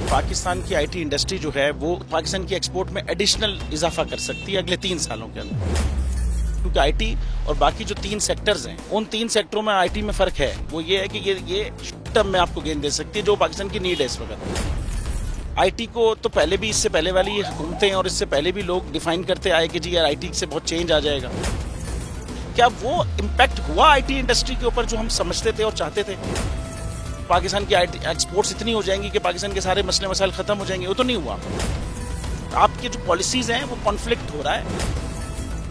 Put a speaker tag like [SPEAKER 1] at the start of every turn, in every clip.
[SPEAKER 1] पाकिस्तान की IT industry जो है वो पाकिस्तान की एक्सपोर्ट में एडिशनल इजाफा कर सकती है अगले 3 सालों के अंदर, क्योंकि आईटी और बाकी जो 3 सेक्टर्स हैं उन 3 सेक्टरों में आईटी में फर्क है। वो ये है कि ये टर्म में आपको गेन दे सकती है जो पाकिस्तान की नीड है इस वक्त। आईटी को तो पहले भी, इससे पहले वाली हुकूमतें और इससे पहले भी लोग डिफाइन करते आए कि जी यार आईटी से बहुत चेंज आ जाएगा। क्या वो इम्पैक्ट हुआ आईटी इंडस्ट्री के ऊपर जो हम समझते थे और चाहते थे? पाकिस्तान की आईटी एक्सपोर्ट्स इतनी हो जाएंगी कि पाकिस्तान के सारे मसले मसाइल खत्म हो जाएंगे, वो तो नहीं हुआ। आपकी जो पॉलिसीज हैं वो कॉन्फ्लिक्ट हो रहा है।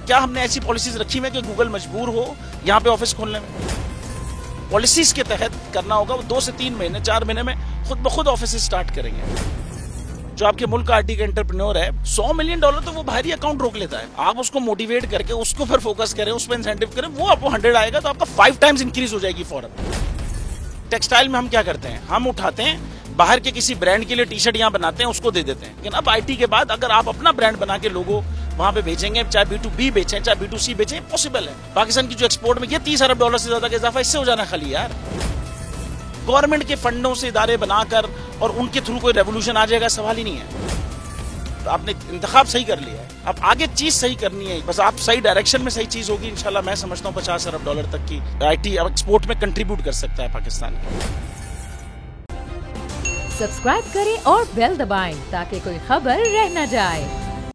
[SPEAKER 1] क्या हमने ऐसी पॉलिसीज रखी हुई है कि गूगल मजबूर हो यहाँ पे ऑफिस खोलने में? पॉलिसीज के तहत करना होगा। वो 2 से 3 महीने 4 महीने में खुद ब खुद ऑफिस स्टार्ट करेंगे। जो आपके मुल्क का आईटी का एंटरप्रेन्योर है, $100 मिलियन तो वो बाहरी अकाउंट रोक लेता है। आप उसको मोटिवेट करके उसको फिर फोकस करें, उस पर इंसेंटिव करें, वो आपको 100 आएगा तो आपका 5 टाइम्स इंक्रीज हो जाएगी फौरन। टेक्सटाइल में हम क्या करते हैं, हम उठाते हैं बाहर के किसी ब्रांड के लिए टी शर्ट यहाँ बनाते हैं, उसको दे देते हैं। लेकिन अब आईटी के बाद अगर आप अपना ब्रांड बना के लोगो वहां पे बेचेंगे, चाहे B2B बेचें चाहे B2C बेचें, पॉसिबल है। पाकिस्तान की जो एक्सपोर्ट में ये $30 अरब से ज्यादा का इजाफा इससे हो जाना खाली यार। गवर्नमेंट के फंडों से इदारे बनाकर और उनके थ्रू कोई रेवोल्यूशन आ जाएगा, सवाल ही नहीं है। तो आपने इंतखाब सही कर लिया है, अब आगे चीज सही करनी है। बस आप सही डायरेक्शन में सही चीज होगी इंशाल्लाह। मैं समझता हूँ $50 अरब तक की आईटी एक्सपोर्ट में कंट्रीब्यूट कर सकता है पाकिस्तान।
[SPEAKER 2] सब्सक्राइब करें और बेल दबाएं ताकि कोई खबर रह न जाए।